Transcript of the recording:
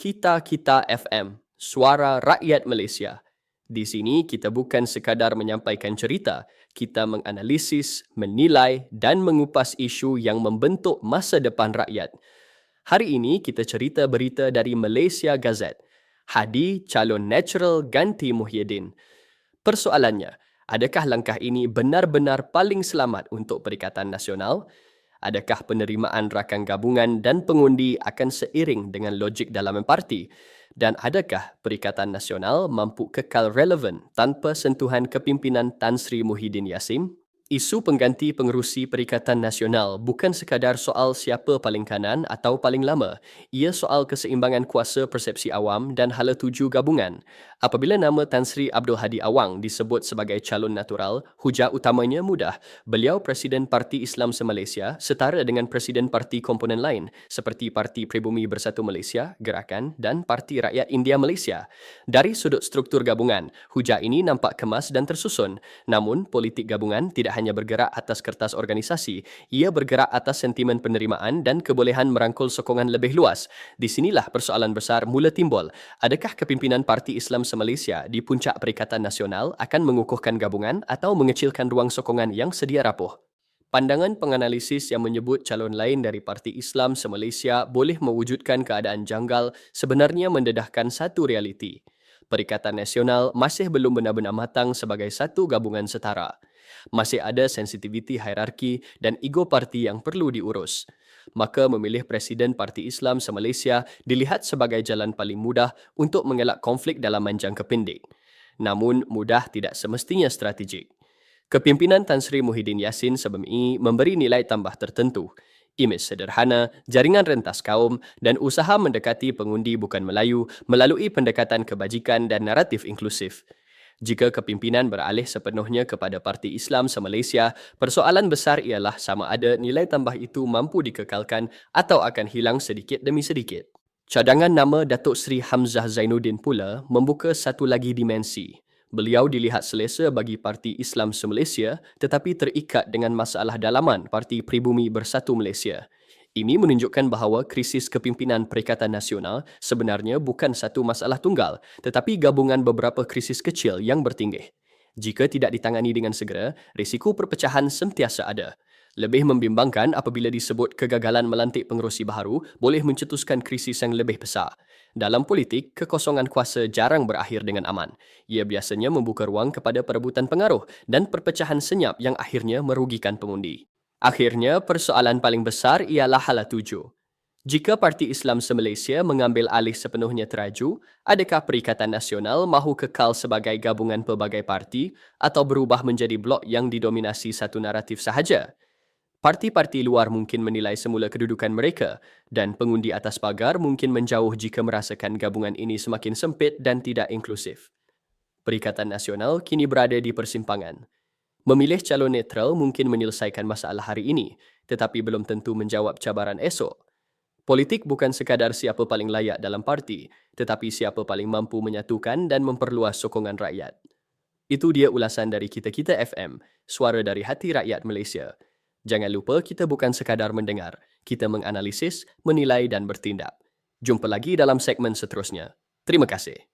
Kita FM, Suara Rakyat Malaysia. Di sini kita bukan sekadar menyampaikan cerita, kita menganalisis, menilai dan mengupas isu yang membentuk masa depan rakyat. Hari ini kita cerita berita dari Malaysia Gazette. Hadi calon natural ganti Muhyiddin. Persoalannya, adakah langkah ini benar-benar paling selamat untuk Perikatan Nasional? Adakah penerimaan rakan gabungan dan pengundi akan seiring dengan logik dalaman parti? Dan adakah Perikatan Nasional mampu kekal relevan tanpa sentuhan kepimpinan Tan Sri Muhyiddin Yassin? Isu pengganti pengerusi Perikatan Nasional bukan sekadar soal siapa paling kanan atau paling lama. Ia soal keseimbangan kuasa persepsi awam dan hala tuju gabungan. Apabila nama Tan Sri Abdul Hadi Awang disebut sebagai calon natural, hujah utamanya mudah. Beliau Presiden Parti Islam se-Malaysia setara dengan Presiden Parti komponen lain seperti Parti Pribumi Bersatu Malaysia, Gerakan dan Parti Rakyat India Malaysia. Dari sudut struktur gabungan, hujah ini nampak kemas dan tersusun. Namun, politik gabungan tidak hanya bergerak atas kertas organisasi, ia bergerak atas sentimen penerimaan dan kebolehan merangkul sokongan lebih luas. Di sinilah persoalan besar mula timbul. Adakah kepimpinan Parti Islam se-Malaysia di puncak Perikatan Nasional akan mengukuhkan gabungan atau mengecilkan ruang sokongan yang sedia rapuh? Pandangan penganalisis yang menyebut calon lain dari Parti Islam se-Malaysia boleh mewujudkan keadaan janggal sebenarnya mendedahkan satu realiti. Perikatan Nasional masih belum benar-benar matang sebagai satu gabungan setara. Masih ada sensitiviti hierarki dan ego parti yang perlu diurus. Maka memilih Presiden Parti Islam se-Malaysia dilihat sebagai jalan paling mudah untuk mengelak konflik dalaman jangka pendek. Namun, mudah tidak semestinya strategik. Kepimpinan Tan Sri Muhyiddin Yassin sebelum ini memberi nilai tambah tertentu. Imej sederhana, jaringan rentas kaum dan usaha mendekati pengundi bukan Melayu melalui pendekatan kebajikan dan naratif inklusif. Jika kepimpinan beralih sepenuhnya kepada Parti Islam se-Malaysia, persoalan besar ialah sama ada nilai tambah itu mampu dikekalkan atau akan hilang sedikit demi sedikit. Cadangan nama Datuk Seri Hamzah Zainuddin pula membuka satu lagi dimensi. Beliau dilihat selesa bagi Parti Islam se-Malaysia tetapi terikat dengan masalah dalaman Parti Pribumi Bersatu Malaysia. Ini menunjukkan bahawa krisis kepimpinan Perikatan Nasional sebenarnya bukan satu masalah tunggal, tetapi gabungan beberapa krisis kecil yang bertinggih. Jika tidak ditangani dengan segera, risiko perpecahan sentiasa ada. Lebih membimbangkan apabila disebut kegagalan melantik pengerusi baharu boleh mencetuskan krisis yang lebih besar. Dalam politik, kekosongan kuasa jarang berakhir dengan aman. Ia biasanya membuka ruang kepada perebutan pengaruh dan perpecahan senyap yang akhirnya merugikan pengundi. Akhirnya, persoalan paling besar ialah hala tuju. Jika Parti Islam se-Malaysia mengambil alih sepenuhnya teraju, adakah Perikatan Nasional mahu kekal sebagai gabungan pelbagai parti atau berubah menjadi blok yang didominasi satu naratif sahaja? Parti-parti luar mungkin menilai semula kedudukan mereka dan pengundi atas pagar mungkin menjauh jika merasakan gabungan ini semakin sempit dan tidak inklusif. Perikatan Nasional kini berada di persimpangan. Memilih calon netral mungkin menyelesaikan masalah hari ini, tetapi belum tentu menjawab cabaran esok. Politik bukan sekadar siapa paling layak dalam parti, tetapi siapa paling mampu menyatukan dan memperluas sokongan rakyat. Itu dia ulasan dari Kita FM, suara dari hati rakyat Malaysia. Jangan lupa kita bukan sekadar mendengar, kita menganalisis, menilai dan bertindak. Jumpa lagi dalam segmen seterusnya. Terima kasih.